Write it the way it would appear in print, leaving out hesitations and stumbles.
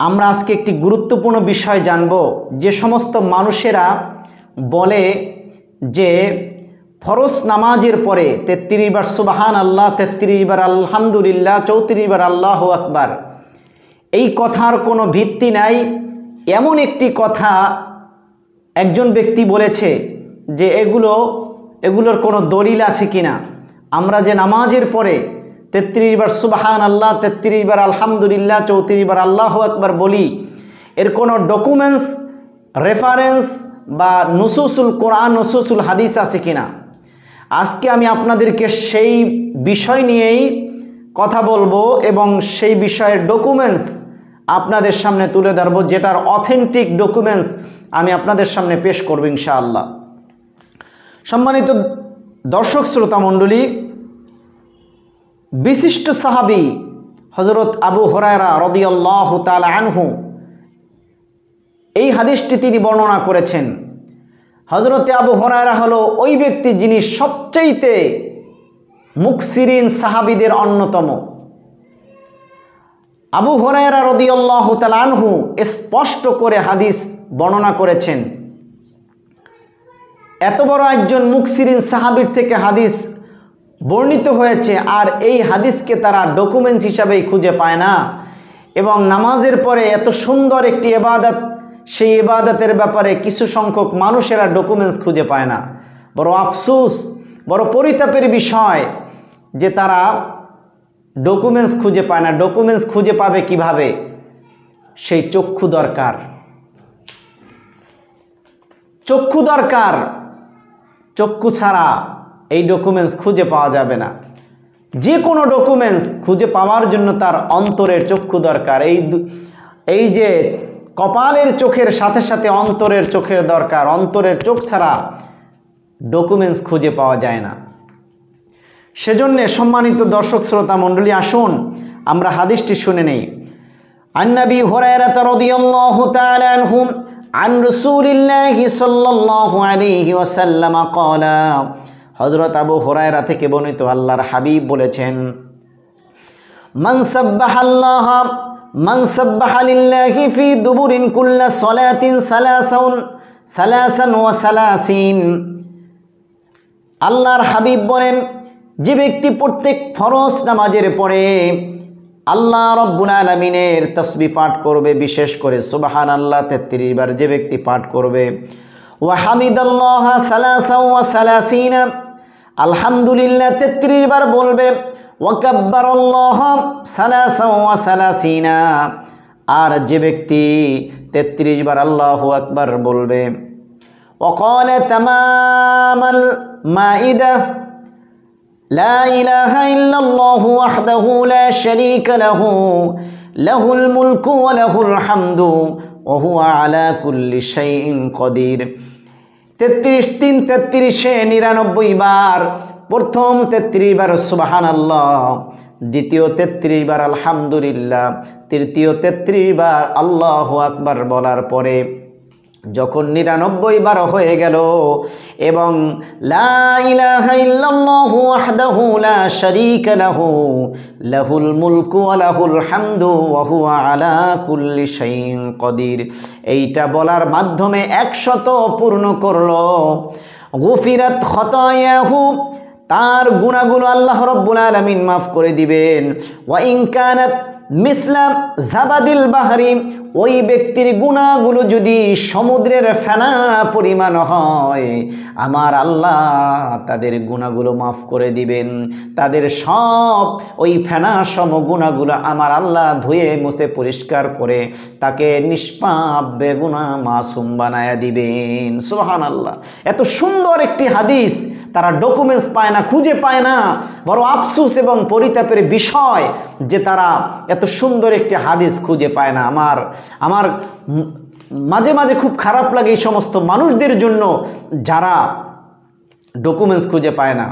আমরা আজকে একটি গুরুত্বপূর্ণ বিষয় জানব। যে সমস্ত মানুষেরা বলে যে ফরজ নামাজের পরে 33 বার সুবহান আল্লাহ, 33 বার আলহামদুলিল্লাহ, 34 বার আল্লাহু আকবার, এই কথার কোনো ভিত্তি নাই। এমন একটি কথা একজন ব্যক্তি বলেছে যে এগুলোর কোনো দলিল আছে কিনা। আমরা যে নামাজের পরে 33 বার সুবহান আল্লাহ, 33 বার আলহামদুলিল্লাহ, 34 বার আল্লাহু আকবার বলি, এর কোনো ডকুমেন্টস, রেফারেন্স বা নুসুসুল কোরআন, নুসুসুল হাদিস আছে কিনা। আজকে আমি আপনাদেরকে সেই বিষয় নিয়েই কথা বলবো এবং সেই বিষয়ের ডকুমেন্টস আপনাদের সামনে তুলে ধরবো, যেটার অথেন্টিক ডকুমেন্টস আমি আপনাদের সামনে পেশ করব ইনশাআল্লাহ। সম্মানিত দর্শক শ্রোতা মণ্ডলী, বিশিষ্ট সাহাবী হযরত আবু হুরায়রা রাদিয়াল্লাহু তাআলা আনহু এই হাদিসটি তিনি বর্ণনা করেছেন। হযরত আবু হুরায়রা হলো ওই ব্যক্তি যিনি সবচাইতে মুকসিরিন সাহাবীদের অন্যতম। আবু হুরায়রা রাদিয়াল্লাহু তাআলা আনহু স্পষ্ট করে হাদিস বর্ণনা করেছেন। এত বড় একজন মুকসিরিন সাহাবীর থেকে হাদিস বর্ণিত হয়েছে, আর এই হাদিসকে তারা ডকুমেন্টস হিসাবেই খুঁজে পায় না। এবং নামাজের পরে এত সুন্দর একটি ইবাদত, সেই ইবাদতের ব্যাপারে কিছু সংখ্যক মানুষেরা ডকুমেন্টস খুঁজে পায় না। বড় আফসোস, বড় পরিতাপের বিষয় যে তারা ডকুমেন্টস খুঁজে পায় না। ডকুমেন্টস খুঁজে পাবে কিভাবে? সেই চক্ষু দরকার, চক্ষু দরকার। চক্ষু ছাড়া এই ডকুমেন্টস খুঁজে পাওয়া যাবে না। যে কোনো ডকুমেন্টস খুঁজে পাওয়ার জন্য তার অন্তরের চক্ষু দরকার। এই যে কপালের চোখের সাথে সাথে অন্তরের চোখের দরকার। অন্তরের চোখ ছাড়া ডকুমেন্টস খুঁজে পাওয়া যায় না। সেজন্য সম্মানিত দর্শক শ্রোতা মণ্ডলী, আসুন আমরা হাদিসটি শুনে নেই। আন নবী হুরায়রা রাদিয়াল্লাহু তাআলা আনহু আন রাসূলিল্লাহি সাল্লাল্লাহু আলাইহি ওয়াসাল্লাম ক্বালা, হযরত আবু হুরায়রা থেকে বর্ণিত, আল্লাহর হাবিব বলেছেন, মান সাব্বাহা লিল্লাহি ফি দুবুরিন কুল্লা সালাতিন সালাসান ওয়া সালাসিন। আল্লাহর হাবিব বলেন, যে ব্যক্তি প্রত্যেক ফরজ নামাজের পরে আল্লাহ রাব্বুল আলামিনের তাসবিহ পাঠ করবে, বিশেষ করে সুবহানাল্লাহ 33 বার যে ব্যক্তি পাঠ করবে, ওয়া হামিদাল্লাহ সালাসা ওয়া সালাসিনা, আলহামদুলিল্লাহ 33 বার বলবে, ওয়া কাব্বারাল্লাহ সালাসা ওয়া সালাসিনা, আর যে ব্যক্তি 33 বার আল্লাহু আকবার বলবে, ওয়া ক্বালা তামামাল মাইদা লা ইলাহা ইল্লাল্লাহু ওয়াহদাহু লা শারীকা লাহু লাহুল মুলকু ওয়া লাহুল হামদু ওয়া হুয়া আলা কুল্লি শাইইন কাদির। 99 বার। প্রথম 33 বার সুবহানাল্লাহ, দ্বিতীয় 33 বার আলহামদুলিল্লাহ, তৃতীয় 33 বার আল্লাহু আকবার বলার পরে যখন 99 বার হয়ে গেল এবং লা ইলাহা ইল্লাল্লাহু ওয়াহদাহু লা শারীকা লাহু লাহুল মুলকু ওয়া লাহুল হামদু ওয়া হুয়া আলা কুল্লি শাইইন কাদির, এইটা বলার মাধ্যমে 100 পূর্ণ করলো। গুফিরাত খতায়াহু, তার গুনাহগুলো আল্লাহ রাব্বুল আলামিন মাফ করে দিবেন। ওয়া ইন কানাত মিসলা জাবাদিল বাহরি, ওই ব্যক্তির গুনাহগুলো যদি সমুদ্রের ফেনা পরিমাণ হয়, আমার আল্লাহ তাদের গুনাহগুলো মাফ করে দিবেন। তাদের সব ওই ফেনা সম গুনাহগুলো আমার আল্লাহ ধুয়ে মুছে পরিষ্কার করে তাকে নিষ্পাপ বেগুনাহ মাসুম বানায়া দিবেন। সুবহানাল্লাহ। এত সুন্দর একটি হাদিস তারা ডকুমেন্টস পায় না, খুঁজে পায় না। বড় আফসোস এবং পরিতাপের বিষয় যে তারা এত সুন্দর একটি হাদিস খুঁজে পায় না। আমার মাঝে মাঝে খুব খারাপ লাগে এই সমস্ত মানুষদের জন্য যারা ডকুমেন্টস খুঁজে পায় না।